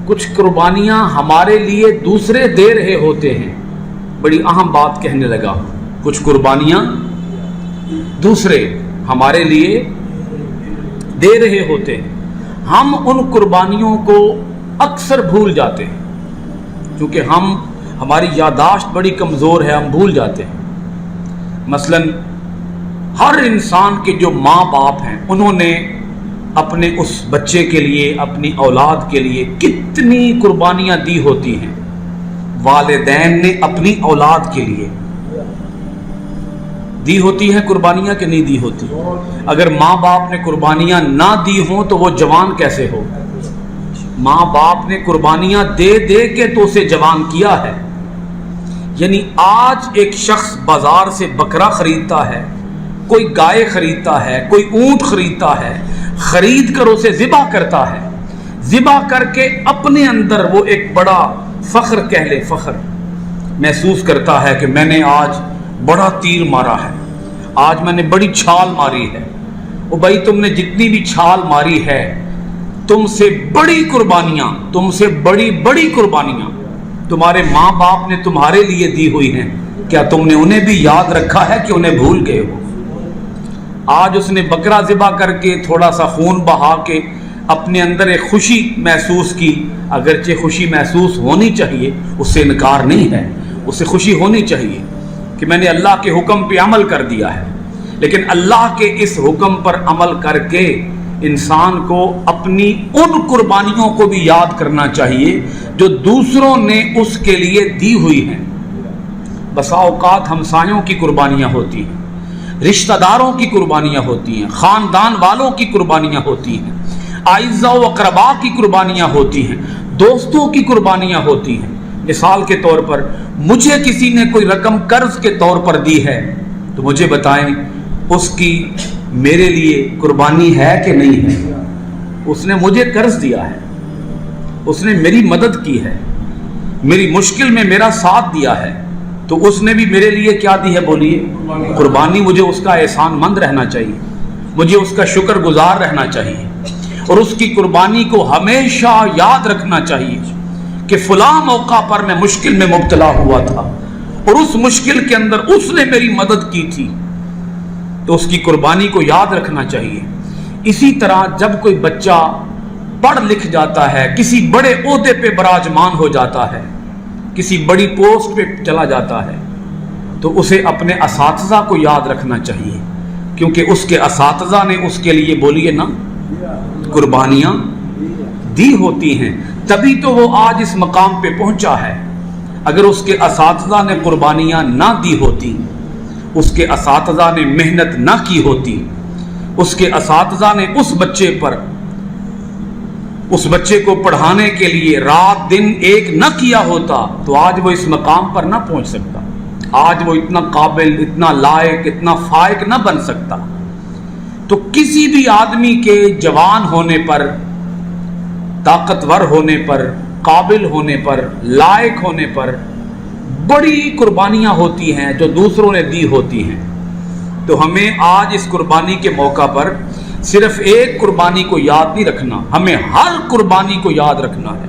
کچھ قربانیاں ہمارے لیے دوسرے دے رہے ہوتے ہیں. بڑی اہم بات کہنے لگا. کچھ قربانیاں دوسرے ہمارے لیے دے رہے ہوتے ہیں. ہم ان قربانیوں کو اکثر بھول جاتے ہیں کیونکہ ہماری یادداشت بڑی کمزور ہے, ہم بھول جاتے ہیں. مثلا ہر انسان کے جو ماں باپ ہیں انہوں نے اپنے اس بچے کے لیے, اپنی اولاد کے لیے کتنی قربانیاں دی ہوتی ہیں. والدین نے اپنی اولاد کے لیے دی ہوتی ہیں قربانیاں کہ نہیں دی ہوتی؟ اگر ماں باپ نے قربانیاں نہ دی ہوں تو وہ جوان کیسے ہو؟ ماں باپ نے قربانیاں دے دے کے تو اسے جوان کیا ہے. یعنی آج ایک شخص بازار سے بکرا خریدتا ہے, کوئی گائے خریدتا ہے, کوئی اونٹ خریدتا ہے, خرید کر اسے ذبح کرتا ہے. ذبح کر کے اپنے اندر وہ ایک بڑا فخر کہہ لے, فخر محسوس کرتا ہے کہ میں نے آج بڑا تیر مارا ہے, آج میں نے بڑی چھال ماری ہے. او بھائی تم نے جتنی بھی چھال ماری ہے, تم سے بڑی قربانیاں, تم سے بڑی قربانیاں تمہارے ماں باپ نے تمہارے لیے دی ہوئی ہیں. کیا تم نے انہیں بھی یاد رکھا ہے کہ انہیں بھول گئے ہو؟ آج اس نے بکرا ذبح کر کے تھوڑا سا خون بہا کے اپنے اندر ایک خوشی محسوس کی. اگرچہ خوشی محسوس ہونی چاہیے, اس سے انکار نہیں ہے, اسے خوشی ہونی چاہیے کہ میں نے اللہ کے حکم پہ عمل کر دیا ہے. لیکن اللہ کے اس حکم پر عمل کر کے انسان کو اپنی ان قربانیوں کو بھی یاد کرنا چاہیے جو دوسروں نے اس کے لیے دی ہوئی ہیں. بسا اوقات ہمسایوں کی قربانیاں ہوتی ہیں, رشتہ داروں کی قربانیاں ہوتی ہیں, خاندان والوں کی قربانیاں ہوتی ہیں, اعزاء و اقرباء کی قربانیاں ہوتی ہیں, دوستوں کی قربانیاں ہوتی ہیں. مثال کے طور پر مجھے کسی نے کوئی رقم قرض کے طور پر دی ہے تو مجھے بتائیں اس کی میرے لیے قربانی ہے کہ نہیں ہے؟ اس نے مجھے قرض دیا ہے, اس نے میری مدد کی ہے, میری مشکل میں میرا ساتھ دیا ہے, تو اس نے بھی میرے لیے کیا دی ہے؟ بولیے قربانی. مجھے اس کا احسان مند رہنا چاہیے, مجھے اس کا شکر گزار رہنا چاہیے, اور اس کی قربانی کو ہمیشہ یاد رکھنا چاہیے کہ فلاں موقع پر میں مشکل میں مبتلا ہوا تھا اور اس مشکل کے اندر اس نے میری مدد کی تھی, تو اس کی قربانی کو یاد رکھنا چاہیے. اسی طرح جب کوئی بچہ پڑھ لکھ جاتا ہے, کسی بڑے عہدے پہ براجمان ہو جاتا ہے, کسی بڑی پوسٹ پہ چلا جاتا ہے, تو اسے اپنے اساتذہ کو یاد رکھنا چاہیے کیونکہ اس کے اساتذہ نے اس کے لیے بولیے نا قربانیاں دی ہوتی ہیں, تبھی تو وہ آج اس مقام پہ پہنچا ہے. اگر اس کے اساتذہ نے قربانیاں نہ دی ہوتی, اس کے اساتذہ نے محنت نہ کی ہوتی, اس کے اساتذہ نے اس بچے کو پڑھانے کے لیے رات دن ایک نہ کیا ہوتا, تو آج وہ اس مقام پر نہ پہنچ سکتا, آج وہ اتنا قابل, اتنا لائق, اتنا فائق نہ بن سکتا. تو کسی بھی آدمی کے جوان ہونے پر, طاقتور ہونے پر, قابل ہونے پر, لائق ہونے پر بڑی قربانیاں ہوتی ہیں جو دوسروں نے دی ہوتی ہیں. تو ہمیں آج اس قربانی کے موقع پر صرف ایک قربانی کو یاد نہیں رکھنا, ہمیں ہر قربانی کو یاد رکھنا ہے.